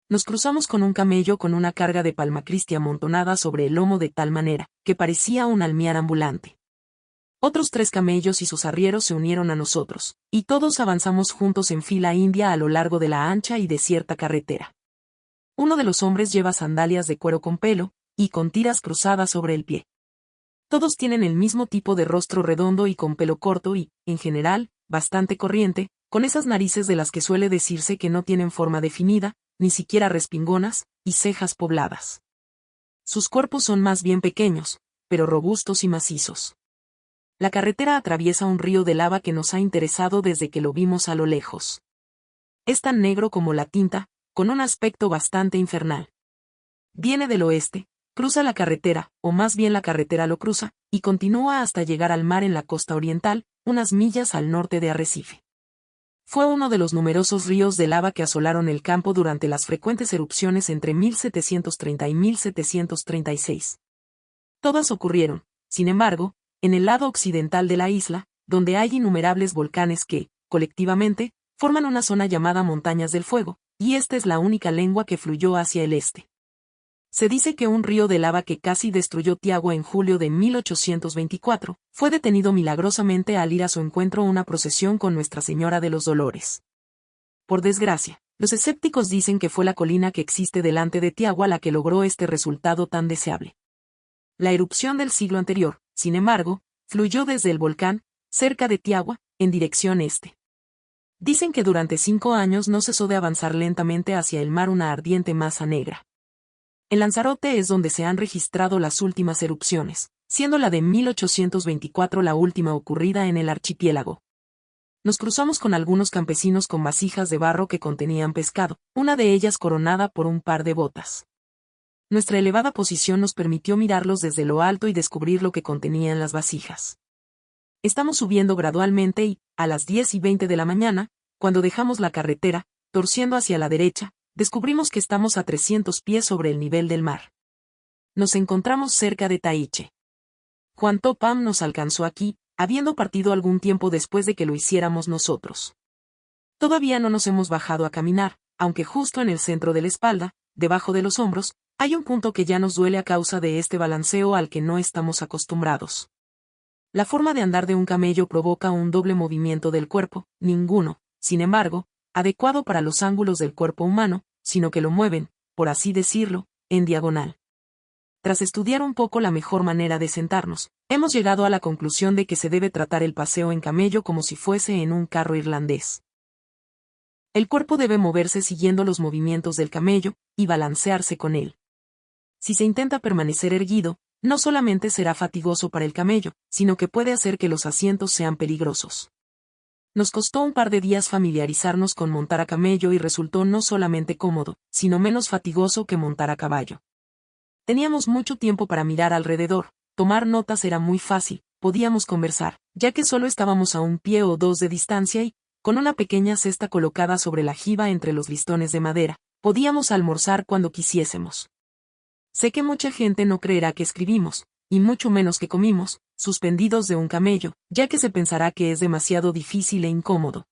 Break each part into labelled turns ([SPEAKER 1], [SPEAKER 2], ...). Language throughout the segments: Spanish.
[SPEAKER 1] Nos cruzamos con un camello con una carga de palmacristi amontonada sobre el lomo de tal manera, que parecía un almiar ambulante. Otros 3 camellos y sus arrieros se unieron a nosotros, y todos avanzamos juntos en fila india a lo largo de la ancha y desierta carretera. Uno de los hombres lleva sandalias de cuero con pelo, y con tiras cruzadas sobre el pie. Todos tienen el mismo tipo de rostro redondo y con pelo corto y, en general, bastante corriente, con esas narices de las que suele decirse que no tienen forma definida, ni siquiera respingonas, y cejas pobladas. Sus cuerpos son más bien pequeños, pero robustos y macizos. La carretera atraviesa un río de lava que nos ha interesado desde que lo vimos a lo lejos. Es tan negro como la tinta, con un aspecto bastante infernal. Viene del oeste, cruza la carretera, o más bien la carretera lo cruza, y continúa hasta llegar al mar en la costa oriental, unas millas al norte de Arrecife. Fue uno de los numerosos ríos de lava que asolaron el campo durante las frecuentes erupciones entre 1730 y 1736. Todas ocurrieron, sin embargo, en el lado occidental de la isla, donde hay innumerables volcanes que, colectivamente, forman una zona llamada Montañas del Fuego, y esta es la única lengua que fluyó hacia el este. Se dice que un río de lava que casi destruyó Tiagua en julio de 1824, fue detenido milagrosamente al ir a su encuentro una procesión con Nuestra Señora de los Dolores. Por desgracia, los escépticos dicen que fue la colina que existe delante de Tiagua la que logró este resultado tan deseable. La erupción del siglo anterior, sin embargo, fluyó desde el volcán, cerca de Tiagua, en dirección este. Dicen que durante 5 años no cesó de avanzar lentamente hacia el mar una ardiente masa negra. En Lanzarote es donde se han registrado las últimas erupciones, siendo la de 1824 la última ocurrida en el archipiélago. Nos cruzamos con algunos campesinos con vasijas de barro que contenían pescado, una de ellas coronada por un par de botas. Nuestra elevada posición nos permitió mirarlos desde lo alto y descubrir lo que contenían las vasijas. Estamos subiendo gradualmente y, a las 10:20 de la mañana, cuando dejamos la carretera, torciendo hacia la derecha, descubrimos que estamos a 300 pies sobre el nivel del mar. Nos encontramos cerca de Taiche. Juan Topam nos alcanzó aquí, habiendo partido algún tiempo después de que lo hiciéramos nosotros. Todavía no nos hemos bajado a caminar, aunque justo en el centro de la espalda, debajo de los hombros, hay un punto que ya nos duele a causa de este balanceo al que no estamos acostumbrados. La forma de andar de un camello provoca un doble movimiento del cuerpo, ninguno, sin embargo, adecuado para los ángulos del cuerpo humano, sino que lo mueven, por así decirlo, en diagonal. Tras estudiar un poco la mejor manera de sentarnos, hemos llegado a la conclusión de que se debe tratar el paseo en camello como si fuese en un carro irlandés. El cuerpo debe moverse siguiendo los movimientos del camello, y balancearse con él. Si se intenta permanecer erguido, no solamente será fatigoso para el camello, sino que puede hacer que los asientos sean peligrosos. Nos costó un par de días familiarizarnos con montar a camello y resultó no solamente cómodo, sino menos fatigoso que montar a caballo. Teníamos mucho tiempo para mirar alrededor, tomar notas era muy fácil, podíamos conversar, ya que solo estábamos a 1 pie o 2 de distancia y, con una pequeña cesta colocada sobre la jiba entre los listones de madera, podíamos almorzar cuando quisiésemos. Sé que mucha gente no creerá que escribimos, y mucho menos que comimos, suspendidos de un camello, ya que se pensará que es demasiado difícil e incómodo.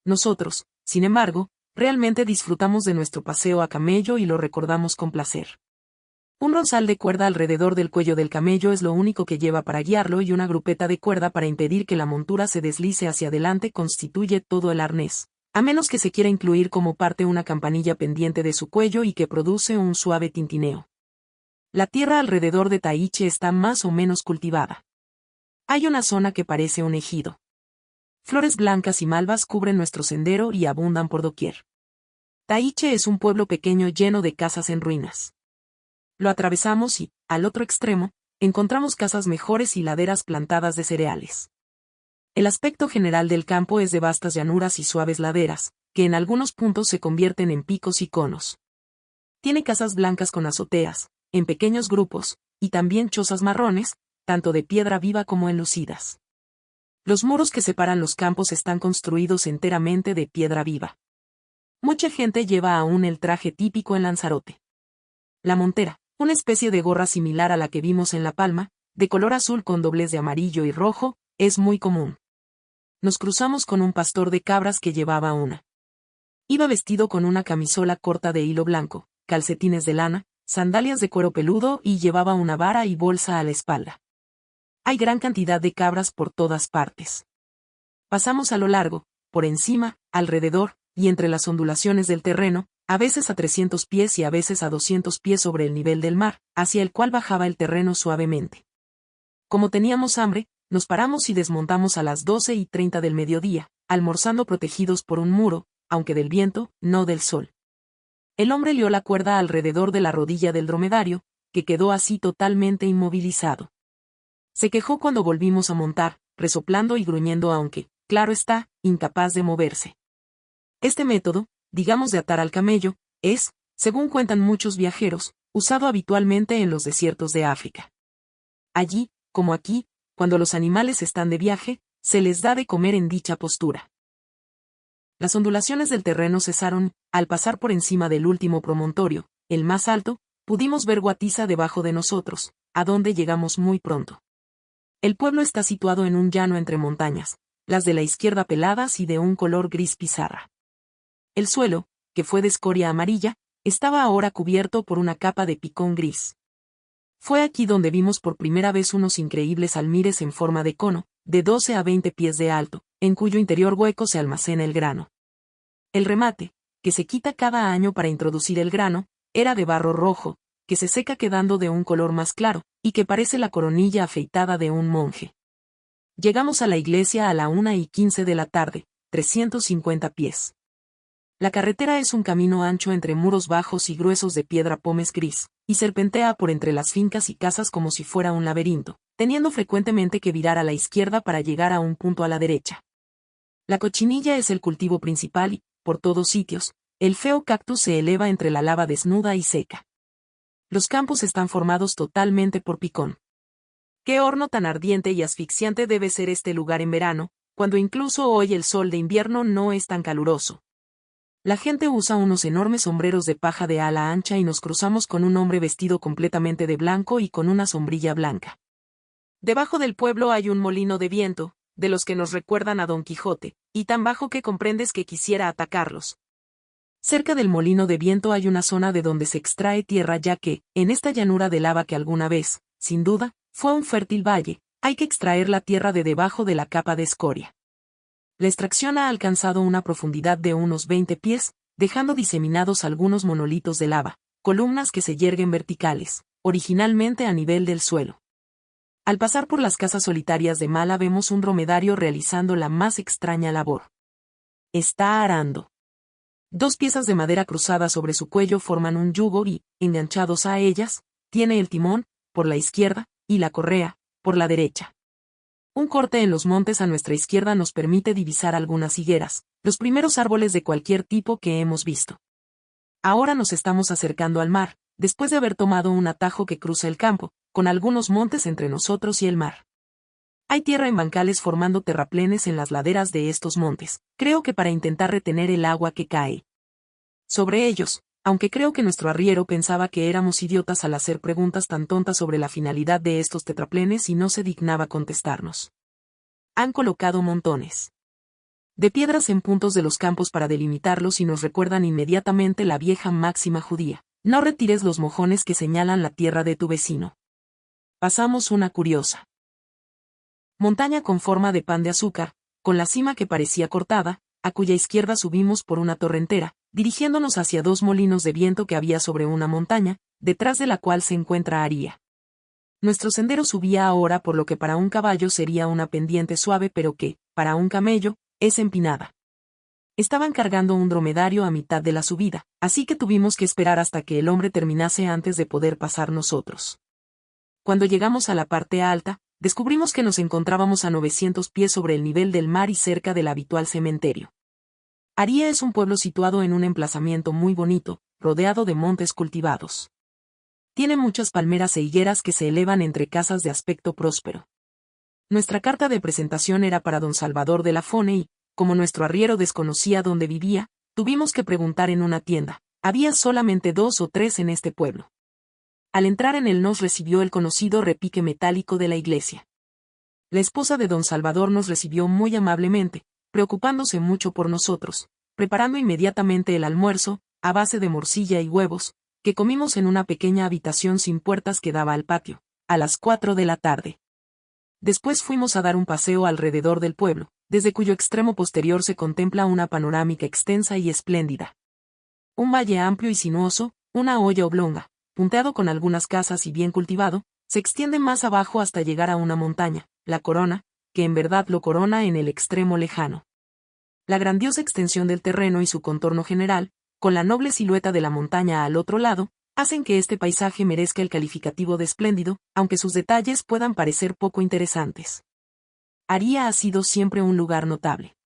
[SPEAKER 1] Nosotros, sin embargo, realmente disfrutamos de nuestro paseo a camello y lo recordamos con placer. Un ronzal de cuerda alrededor del cuello del camello es lo único que lleva para guiarlo y una grupeta de cuerda para impedir que la montura se deslice hacia adelante constituye todo el arnés, a menos que se quiera incluir como parte una campanilla pendiente de su cuello y que produce un suave tintineo. La tierra alrededor de Taiche está más o menos cultivada. Hay una zona que parece un ejido. Flores blancas y malvas cubren nuestro sendero y abundan por doquier. Taiche es un pueblo pequeño lleno de casas en ruinas. Lo atravesamos y, al otro extremo, encontramos casas mejores y laderas plantadas de cereales. El aspecto general del campo es de vastas llanuras y suaves laderas, que en algunos puntos se convierten en picos y conos. Tiene casas blancas con azoteas, en pequeños grupos, y también chozas marrones, tanto de piedra viva como enlucidas. Los muros que separan los campos están construidos enteramente de piedra viva. Mucha gente lleva aún el traje típico en Lanzarote. La montera, una especie de gorra similar a la que vimos en La Palma, de color azul con doblez de amarillo y rojo, es muy común. Nos cruzamos con un pastor de cabras que llevaba una. Iba vestido con una camisola corta de hilo blanco, calcetines de lana, sandalias de cuero peludo y llevaba una vara y bolsa a la espalda. Hay gran cantidad de cabras por todas partes. Pasamos a lo largo, por encima, alrededor, y entre las ondulaciones del terreno, a veces a 300 pies y a veces a 200 pies sobre el nivel del mar, hacia el cual bajaba el terreno suavemente. Como teníamos hambre, nos paramos y desmontamos a las 12:30 del mediodía, almorzando protegidos por un muro, aunque del viento, no del sol. El hombre lió la cuerda alrededor de la rodilla del dromedario, que quedó así totalmente inmovilizado. Se quejó cuando volvimos a montar, resoplando y gruñendo aunque, claro está, incapaz de moverse. Este método, digamos de atar al camello, es, según cuentan muchos viajeros, usado habitualmente en los desiertos de África. Allí, como aquí, cuando los animales están de viaje, se les da de comer en dicha postura. Las ondulaciones del terreno cesaron, al pasar por encima del último promontorio, el más alto, pudimos ver Guatiza debajo de nosotros, a donde llegamos muy pronto. El pueblo está situado en un llano entre montañas, las de la izquierda peladas y de un color gris pizarra. El suelo, que fue de escoria amarilla, estaba ahora cubierto por una capa de picón gris. Fue aquí donde vimos por primera vez unos increíbles almires en forma de cono, de 12 a 20 pies de alto, en cuyo interior hueco se almacena el grano. El remate, que se quita cada año para introducir el grano, era de barro rojo, que se seca quedando de un color más claro, y que parece la coronilla afeitada de un monje. Llegamos a la iglesia a la 1:15 de la tarde, 350 pies. La carretera es un camino ancho entre muros bajos y gruesos de piedra pómez gris, y serpentea por entre las fincas y casas como si fuera un laberinto, teniendo frecuentemente que virar a la izquierda para llegar a un punto a la derecha. La cochinilla es el cultivo principal y, por todos sitios, el feo cactus se eleva entre la lava desnuda y seca. Los campos están formados totalmente por picón. Qué horno tan ardiente y asfixiante debe ser este lugar en verano, cuando incluso hoy el sol de invierno no es tan caluroso. La gente usa unos enormes sombreros de paja de ala ancha y nos cruzamos con un hombre vestido completamente de blanco y con una sombrilla blanca. Debajo del pueblo hay un molino de viento, de los que nos recuerdan a Don Quijote, y tan bajo que comprendes que quisiera atacarlos. Cerca del molino de viento hay una zona de donde se extrae tierra ya que, en esta llanura de lava que alguna vez, sin duda, fue un fértil valle, hay que extraer la tierra de debajo de la capa de escoria. La extracción ha alcanzado una profundidad de unos 20 pies, dejando diseminados algunos monolitos de lava, columnas que se yerguen verticales, originalmente a nivel del suelo. Al pasar por las casas solitarias de Mala vemos un dromedario realizando la más extraña labor. Está arando. 2 piezas de madera cruzadas sobre su cuello forman un yugo y, enganchados a ellas, tiene el timón, por la izquierda, y la correa, por la derecha. Un corte en los montes a nuestra izquierda nos permite divisar algunas higueras, los primeros árboles de cualquier tipo que hemos visto. Ahora nos estamos acercando al mar, después de haber tomado un atajo que cruza el campo, con algunos montes entre nosotros y el mar. Hay tierra en bancales formando terraplenes en las laderas de estos montes, creo que para intentar retener el agua que cae sobre ellos, aunque creo que nuestro arriero pensaba que éramos idiotas al hacer preguntas tan tontas sobre la finalidad de estos tetraplenes y no se dignaba contestarnos. Han colocado montones de piedras en puntos de los campos para delimitarlos y nos recuerdan inmediatamente la vieja máxima judía: no retires los mojones que señalan la tierra de tu vecino. Pasamos una curiosa montaña con forma de pan de azúcar, con la cima que parecía cortada, a cuya izquierda subimos por una torrentera, dirigiéndonos hacia 2 molinos de viento que había sobre una montaña, detrás de la cual se encuentra Aría. Nuestro sendero subía ahora por lo que para un caballo sería una pendiente suave pero que, para un camello, es empinada. Estaban cargando un dromedario a mitad de la subida, así que tuvimos que esperar hasta que el hombre terminase antes de poder pasar nosotros. Cuando llegamos a la parte alta, descubrimos que nos encontrábamos a 900 pies sobre el nivel del mar y cerca del habitual cementerio. Aría es un pueblo situado en un emplazamiento muy bonito, rodeado de montes cultivados. Tiene muchas palmeras e higueras que se elevan entre casas de aspecto próspero. Nuestra carta de presentación era para don Salvador de la Fone y, como nuestro arriero desconocía dónde vivía, tuvimos que preguntar en una tienda. Había solamente 2 o 3 en este pueblo. Al entrar en él nos recibió el conocido repique metálico de la iglesia. La esposa de don Salvador nos recibió muy amablemente, preocupándose mucho por nosotros, preparando inmediatamente el almuerzo, a base de morcilla y huevos, que comimos en una pequeña habitación sin puertas que daba al patio, a las 4 de la tarde. Después fuimos a dar un paseo alrededor del pueblo, desde cuyo extremo posterior se contempla una panorámica extensa y espléndida. Un valle amplio y sinuoso, una hoya oblonga, punteado con algunas casas y bien cultivado, se extiende más abajo hasta llegar a una montaña, la Corona, que en verdad lo corona en el extremo lejano. La grandiosa extensión del terreno y su contorno general, con la noble silueta de la montaña al otro lado, hacen que este paisaje merezca el calificativo de espléndido, aunque sus detalles puedan parecer poco interesantes. Aría ha sido siempre un lugar notable.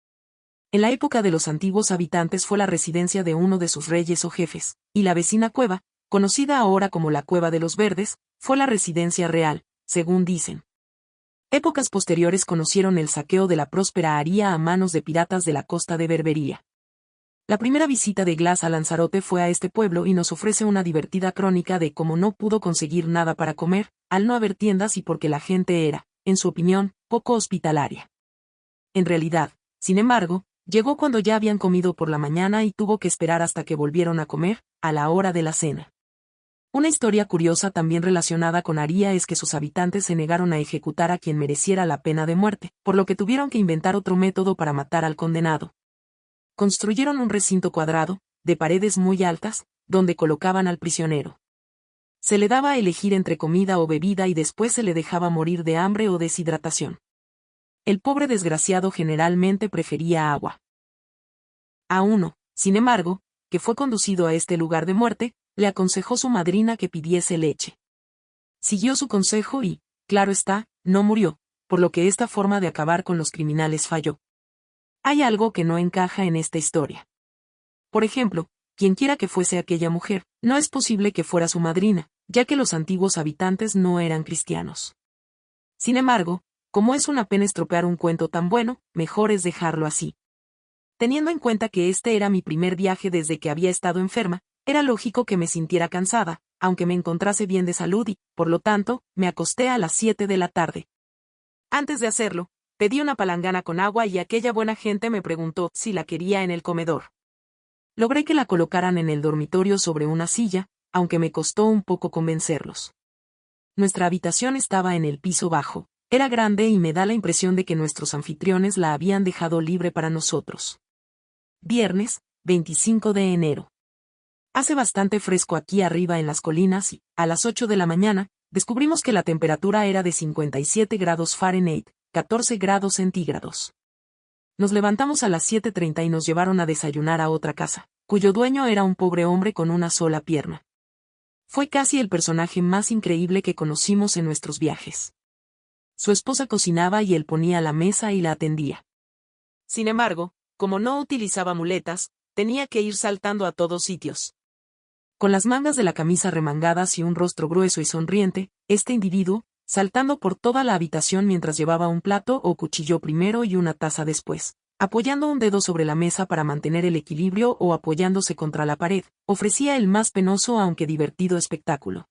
[SPEAKER 1] En la época de los antiguos habitantes fue la residencia de uno de sus reyes o jefes, y la vecina cueva, conocida ahora como la Cueva de los Verdes, fue la residencia real, según dicen. Épocas posteriores conocieron el saqueo de la próspera Aría a manos de piratas de la costa de Berbería. La primera visita de Glass a Lanzarote fue a este pueblo y nos ofrece una divertida crónica de cómo no pudo conseguir nada para comer, al no haber tiendas y porque la gente era, en su opinión, poco hospitalaria. En realidad, sin embargo, llegó cuando ya habían comido por la mañana y tuvo que esperar hasta que volvieron a comer, a la hora de la cena. Una historia curiosa también relacionada con Aría es que sus habitantes se negaron a ejecutar a quien mereciera la pena de muerte, por lo que tuvieron que inventar otro método para matar al condenado. Construyeron un recinto cuadrado, de paredes muy altas, donde colocaban al prisionero. Se le daba a elegir entre comida o bebida y después se le dejaba morir de hambre o deshidratación. El pobre desgraciado generalmente prefería agua. A uno, sin embargo, que fue conducido a este lugar de muerte, le aconsejó su madrina que pidiese leche. Siguió su consejo y, claro está, no murió, por lo que esta forma de acabar con los criminales falló. Hay algo que no encaja en esta historia. Por ejemplo, quienquiera que fuese aquella mujer, no es posible que fuera su madrina, ya que los antiguos habitantes no eran cristianos. Sin embargo, como es una pena estropear un cuento tan bueno, mejor es dejarlo así. Teniendo en cuenta que este era mi primer viaje desde que había estado enferma, era lógico que me sintiera cansada, aunque me encontrase bien de salud y, por lo tanto, me acosté a las 7 de la tarde. Antes de hacerlo, pedí una palangana con agua y aquella buena gente me preguntó si la quería en el comedor. Logré que la colocaran en el dormitorio sobre una silla, aunque me costó un poco convencerlos. Nuestra habitación estaba en el piso bajo, era grande y me da la impresión de que nuestros anfitriones la habían dejado libre para nosotros. Viernes, 25 de enero. Hace bastante fresco aquí arriba en las colinas y, a las 8 de la mañana, descubrimos que la temperatura era de 57 grados Fahrenheit, 14 grados centígrados. Nos levantamos a las 7:30 y nos llevaron a desayunar a otra casa, cuyo dueño era un pobre hombre con una sola pierna. Fue casi el personaje más increíble que conocimos en nuestros viajes. Su esposa cocinaba y él ponía la mesa y la atendía. Sin embargo, como no utilizaba muletas, tenía que ir saltando a todos sitios. Con las mangas de la camisa remangadas y un rostro grueso y sonriente, este individuo, saltando por toda la habitación mientras llevaba un plato o cuchillo primero y una taza después, apoyando un dedo sobre la mesa para mantener el equilibrio o apoyándose contra la pared, ofrecía el más penoso aunque divertido espectáculo.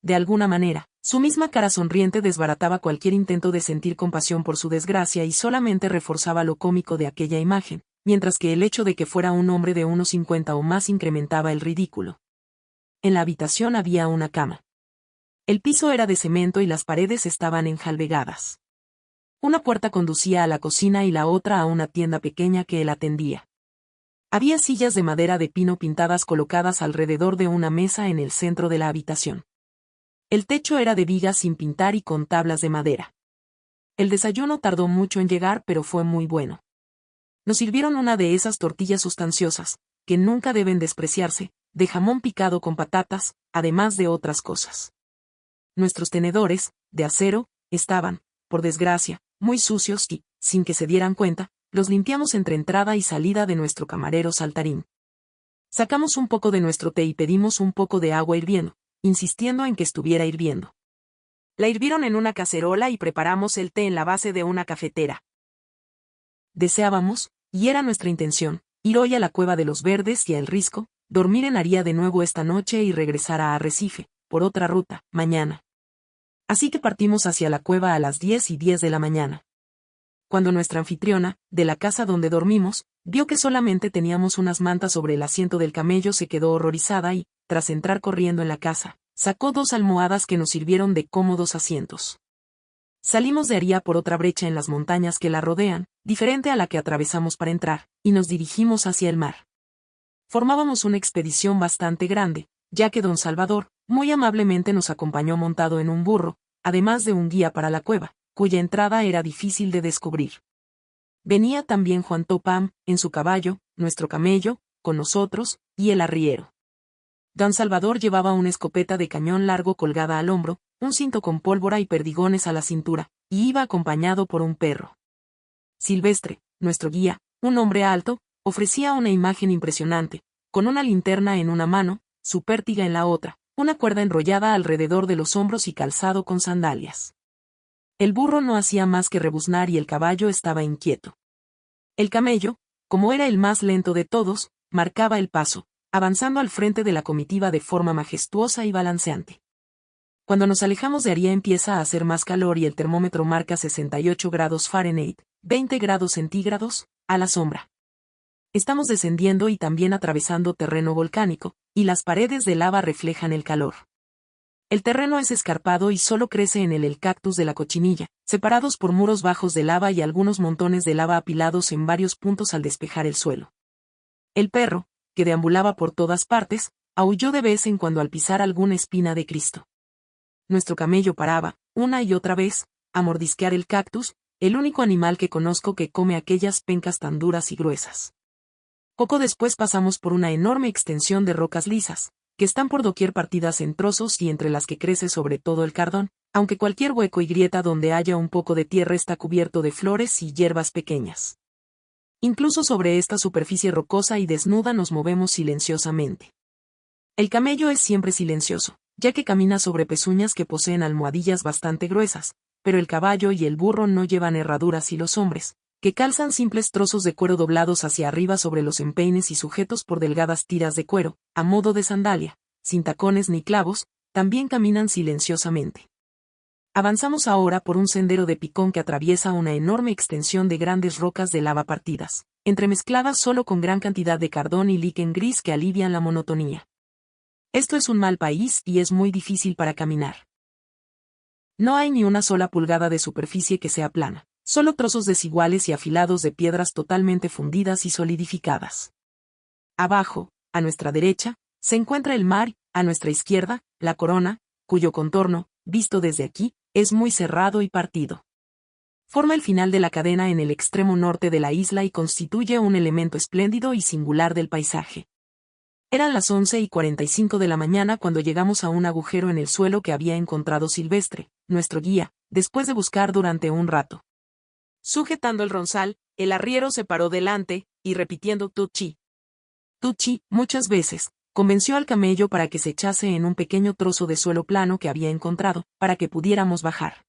[SPEAKER 1] De alguna manera, su misma cara sonriente desbarataba cualquier intento de sentir compasión por su desgracia y solamente reforzaba lo cómico de aquella imagen, mientras que el hecho de que fuera un hombre de unos 50 o más incrementaba el ridículo. En la habitación había una cama. El piso era de cemento y las paredes estaban enjalbegadas. Una puerta conducía a la cocina y la otra a una tienda pequeña que él atendía. Había sillas de madera de pino pintadas colocadas alrededor de una mesa en el centro de la habitación. El techo era de vigas sin pintar y con tablas de madera. El desayuno tardó mucho en llegar, pero fue muy bueno. Nos sirvieron una de esas tortillas sustanciosas, que nunca deben despreciarse, de jamón picado con patatas, además de otras cosas. Nuestros tenedores, de acero, estaban, por desgracia, muy sucios y, sin que se dieran cuenta, los limpiamos entre entrada y salida de nuestro camarero saltarín. Sacamos un poco de nuestro té y pedimos un poco de agua hirviendo, insistiendo en que estuviera hirviendo. La hirvieron en una cacerola y preparamos el té en la base de una cafetera. Deseábamos, y era nuestra intención, ir hoy a la Cueva de los Verdes y a El Risco, dormir en Aría de nuevo esta noche y regresar a Arrecife, por otra ruta, mañana. Así que partimos hacia la cueva a las 10:10 de la mañana. Cuando nuestra anfitriona, de la casa donde dormimos, Vio que solamente teníamos unas mantas sobre el asiento del camello, se quedó horrorizada y, tras entrar corriendo en la casa, sacó 2 almohadas que nos sirvieron de cómodos asientos. Salimos de Aría por otra brecha en las montañas que la rodean, diferente a la que atravesamos para entrar, y nos dirigimos hacia el mar. Formábamos una expedición bastante grande, ya que don Salvador, muy amablemente nos acompañó montado en un burro, además de un guía para la cueva, cuya entrada era difícil de descubrir. Venía también Juan Topam, en su caballo, nuestro camello, con nosotros, y el arriero. Don Salvador llevaba una escopeta de cañón largo colgada al hombro, un cinto con pólvora y perdigones a la cintura, y iba acompañado por un perro. Silvestre, nuestro guía, un hombre alto, ofrecía una imagen impresionante, con una linterna en una mano, su pértiga en la otra, una cuerda enrollada alrededor de los hombros y calzado con sandalias. El burro no hacía más que rebuznar y el caballo estaba inquieto. El camello, como era el más lento de todos, marcaba el paso, avanzando al frente de la comitiva de forma majestuosa y balanceante. Cuando nos alejamos de Aría empieza a hacer más calor y el termómetro marca 68 grados Fahrenheit, 20 grados centígrados, a la sombra. Estamos descendiendo y también atravesando terreno volcánico, y las paredes de lava reflejan el calor. El terreno es escarpado y solo crece en él el cactus de la cochinilla, separados por muros bajos de lava y algunos montones de lava apilados en varios puntos al despejar el suelo. El perro, que deambulaba por todas partes, aulló de vez en cuando al pisar alguna espina de Cristo. Nuestro camello paraba, una y otra vez, a mordisquear el cactus, el único animal que conozco que come aquellas pencas tan duras y gruesas. Poco después pasamos por una enorme extensión de rocas lisas, que están por doquier partidas en trozos y entre las que crece sobre todo el cardón, aunque cualquier hueco y grieta donde haya un poco de tierra está cubierto de flores y hierbas pequeñas. Incluso sobre esta superficie rocosa y desnuda nos movemos silenciosamente. El camello es siempre silencioso, ya que camina sobre pezuñas que poseen almohadillas bastante gruesas, pero el caballo y el burro no llevan herraduras y los hombres, que calzan simples trozos de cuero doblados hacia arriba sobre los empeines y sujetos por delgadas tiras de cuero, a modo de sandalia, sin tacones ni clavos, también caminan silenciosamente. Avanzamos ahora por un sendero de picón que atraviesa una enorme extensión de grandes rocas de lava partidas, entremezcladas solo con gran cantidad de cardón y líquen gris que alivian la monotonía. Esto es un mal país y es muy difícil para caminar. No hay ni una sola pulgada de superficie que sea plana. Solo trozos desiguales y afilados de piedras totalmente fundidas y solidificadas. Abajo, a nuestra derecha, se encuentra el mar, a nuestra izquierda, la corona, cuyo contorno, visto desde aquí, es muy cerrado y partido. Forma el final de la cadena en el extremo norte de la isla y constituye un elemento espléndido y singular del paisaje. Eran las 11:45 de la mañana cuando llegamos a un agujero en el suelo que había encontrado Silvestre, nuestro guía, después de buscar durante un rato. Sujetando el ronzal, el arriero se paró delante, y repitiendo Tuchi, Tuchi, muchas veces, convenció al camello para que se echase en un pequeño trozo de suelo plano que había encontrado, para que pudiéramos bajar.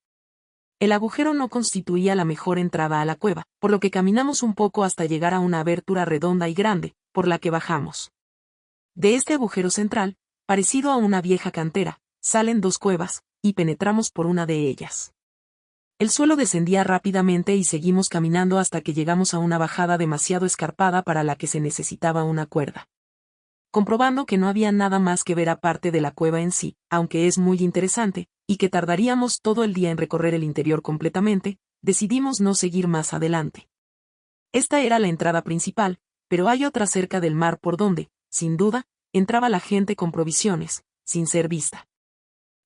[SPEAKER 1] El agujero no constituía la mejor entrada a la cueva, por lo que caminamos un poco hasta llegar a una abertura redonda y grande, por la que bajamos. De este agujero central, parecido a una vieja cantera, salen 2 cuevas, y penetramos por una de ellas. El suelo descendía rápidamente y seguimos caminando hasta que llegamos a una bajada demasiado escarpada para la que se necesitaba una cuerda. Comprobando que no había nada más que ver aparte de la cueva en sí, aunque es muy interesante, y que tardaríamos todo el día en recorrer el interior completamente, decidimos no seguir más adelante. Esta era la entrada principal, pero hay otra cerca del mar por donde, sin duda, entraba la gente con provisiones, sin ser vista.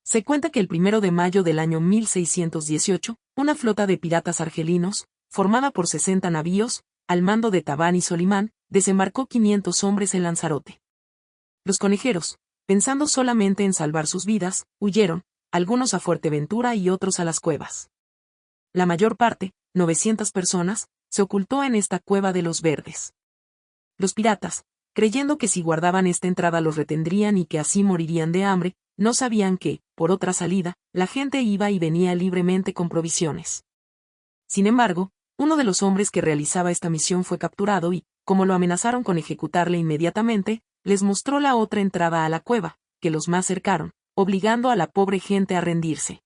[SPEAKER 1] Se cuenta que el 1 de mayo del año 1618, una flota de piratas argelinos, formada por 60 navíos, al mando de Tabán y Solimán, desembarcó 500 hombres en Lanzarote. Los conejeros, pensando solamente en salvar sus vidas, huyeron, algunos a Fuerteventura y otros a las cuevas. La mayor parte, 900 personas, se ocultó en esta cueva de los Verdes. Los piratas, creyendo que si guardaban esta entrada los retendrían y que así morirían de hambre, no sabían que, por otra salida, la gente iba y venía libremente con provisiones. Sin embargo, uno de los hombres que realizaba esta misión fue capturado y, como lo amenazaron con ejecutarle inmediatamente, les mostró la otra entrada a la cueva, que los más cercaron, obligando a la pobre gente a rendirse.